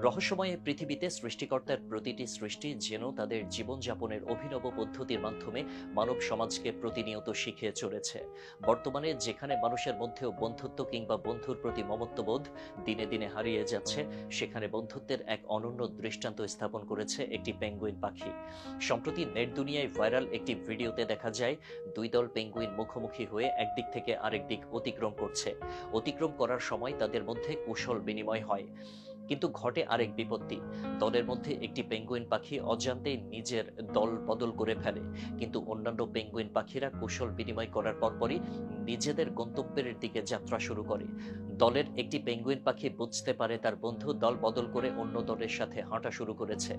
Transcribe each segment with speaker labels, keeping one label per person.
Speaker 1: রহস্যময় এই পৃথিবীতে সৃষ্টিকর্তার প্রতিটি সৃষ্টি যেন তাদের জীবনযাপনের অভিনব পদ্ধতির মাধ্যমে মানব সমাজকে প্রতিনিয়ত শিখিয়ে চলেছে। বর্তমানে যেখানে মানুষের মধ্যেও বন্ধুত্ব কিংবা বন্ধুর প্রতি মমত্ববোধ দিনে দিনে হারিয়ে যাচ্ছে, সেখানে বন্ধুত্বের এক অনন্য দৃষ্টান্ত স্থাপন করেছে একটি পেঙ্গুইন পাখি। সম্প্রতি নেট দুনিয়ায় ভাইরাল একটি ভিডিওতে দেখা যায় দুই দল পেঙ্গুইন মুখোমুখি হয়ে একদিক থেকে আরেক দিক অতিক্রম করছে। অতিক্রম করার সময় তাদের মধ্যে কুশল বিনিময় হয়, কিন্তু ঘটে আরেক বিপত্তি। দলের মধ্যে একটি পেঙ্গুইন পাখি অজান্তেই নিজের দল বদল করে ফেলে, কিন্তু অন্যান্য পেঙ্গুইন পাখিরা কুশল বিনিময় করার পরপরই নিজেদের গন্তব্যের দিকে যাত্রা শুরু করে। দলের একটি পেঙ্গুইন পাখি বুঝতে পারে তার বন্ধু দল বদল করে অন্য দলের সাথে হাঁটা শুরু করেছে।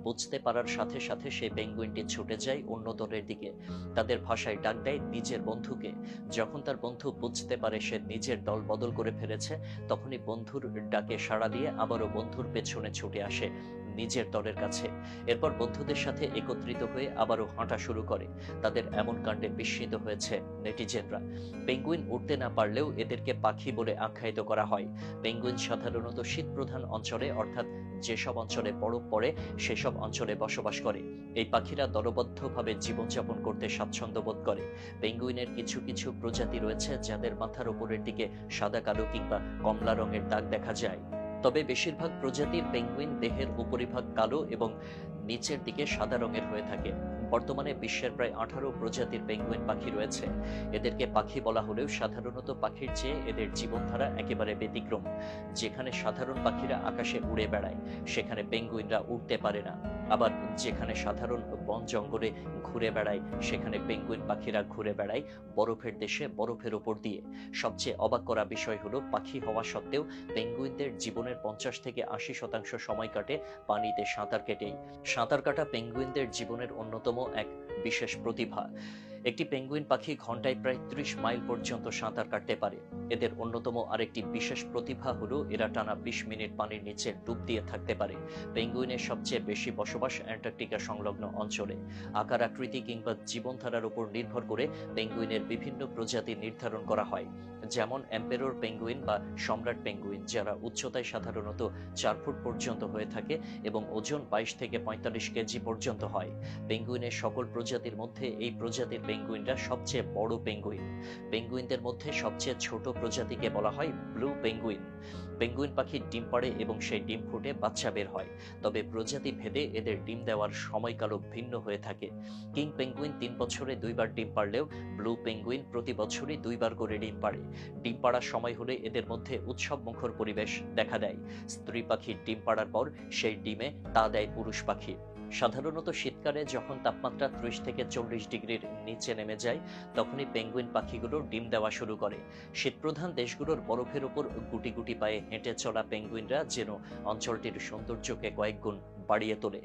Speaker 1: বুঝতে পারার সাথে সাথে সেই পেঙ্গুইনটি ছুটে যায় অন্য দলের দিকে। তাদের ভাষায় ডাক দেয় নিজের বন্ধুকে। যখন তার বন্ধু বুঝতে পারে সে নিজের দল বদল করে ফেলেছে, তখনই বন্ধুর ডাকে সাড়া দিয়ে আবারও বন্ধুর পেছনে ছুটে আসে নিজের দলের কাছে। এরপর বন্ধুদের সাথে একত্রিত হয়ে আবারও হাঁটা শুরু করে। তাদের এমন কাণ্ডে বিস্মিত হয়েছে নেটিজেনরা। পেঙ্গুইন উড়তে না পারলেও এদেরকে পাখি বলে আখ্যায়িত করা হয়। পেঙ্গুইন সাধারণত শীতপ্রধান অঞ্চলে, অর্থাৎ যেসব অঞ্চলে বরফ পড়ে সেসব অঞ্চলে বসবাস করে। এই পাখিরা দলবদ্ধভাবে জীবনযাপন করতে স্বাচ্ছন্দ্য বোধ করে। পেঙ্গুইনের কিছু কিছু প্রজাতি রয়েছে যাদের মাথার উপরের দিকে সাদা, কালো কিংবা কমলা রঙের দাগ দেখা যায়। তবে বেশিরভাগ প্রজাতির পেঙ্গুইন দেহের উপরিভাগ কালো এবং নিচের দিকে সাদা রঙের হয়ে থাকে। বর্তমানে বিশ্বের প্রায় 18 প্রজাতির পেঙ্গুইন পাখি রয়েছে। এদেরকে পাখি বলা হলেও সাধারণত পাখির চেয়ে এদের জীবনধারা একেবারে ব্যতিক্রম। যেখানে সাধারণ পাখিরা আকাশে উড়ে বেড়ায়, সেখানে পেঙ্গুইনরা উড়তে পারে না। আবার যেখানে সাধারণ বন জঙ্গলে ঘুরে বেড়ায়, সেখানে পেঙ্গুইন পাখিরা ঘুরে বেড়ায় বরফের দেশে বরফের ওপর দিয়ে। সবচেয়ে অবাক করা বিষয় হলো, পাখি হওয়া সত্ত্বেও পেঙ্গুইনদের জীবনের 50 থেকে 80% সময় কাটে পানিতে সাঁতার কেটেই। সাঁতার কাটা পেঙ্গুইনদের জীবনের অন্যতম এক বিশেষ প্রতিভা। একটি পেঙ্গুইন পাখি ঘন্টায় প্রায় 30 মাইল পর্যন্ত সাঁতার কাটতে পারে। এদের অন্যতম আরেকটি বিশেষ প্রতিভা হলো এরা টানা 20 মিনিট পানির নিচে ডুব দিয়ে থাকতে পারে। পেঙ্গুইনের সবচেয়ে বেশি বসবাস অ্যান্টার্কটিকা সংলগ্ন অঞ্চলে। আকার, আকৃতি কিংবা জীবনধারার উপর নির্ভর করে পেঙ্গুইনের বিভিন্ন প্রজাতি নির্ধারণ করা হয়। যেমন এম্পেরর পেঙ্গুইন বা সম্রাট পেঙ্গুইন, যারা উচ্চতায় সাধারণত 4 ফুট পর্যন্ত হয়ে থাকে এবং ওজন 22 থেকে 45 কেজি পর্যন্ত হয়। পেঙ্গুইনের সকল প্রজাতির মধ্যে এই প্রজাতির পেঙ্গুইনরা সবচেয়ে বড় পেঙ্গুইন। পেঙ্গুইনদের মধ্যে সবচেয়ে ছোট প্রজাতিকে বলা হয় ব্লু পেঙ্গুইন। পেঙ্গুইন পাখি ডিম পাড়ে এবং সেই ডিম ফুটে বাচ্চা বের হয়। তবে প্রজাতি ভেদে এদের ডিম দেওয়ার সময়কালও ভিন্ন হয়ে থাকে। কিং পেঙ্গুইন 3 বছরে 2 বার ডিম পাড়লেও ব্লু পেঙ্গুইন প্রতি বছরই 2 বার করে ডিম পাড়ে। ডিম পাড়ার সময় হলে এদের মধ্যে উৎসব মুখর পরিবেশ দেখা দেয়। স্ত্রী পাখির ডিম পাড়ার পর সেই ডিমে তা দেয় পুরুষ পাখি। সাধারণত শীতকালে যখন তাপমাত্রা 30 থেকে 40 ডিগ্রির নিচে নেমে যায়, তখনই পেঙ্গুইন পাখিগুলো ডিম দেওয়া শুরু করে। শীতপ্রধান দেশগুলোর বরফের উপর গুটি গুটি পায়ে হেঁটে চলা পেঙ্গুইনরা যেন অঞ্চলটির সৌন্দর্যকে কয়েক গুণ বাড়িয়ে তোলে।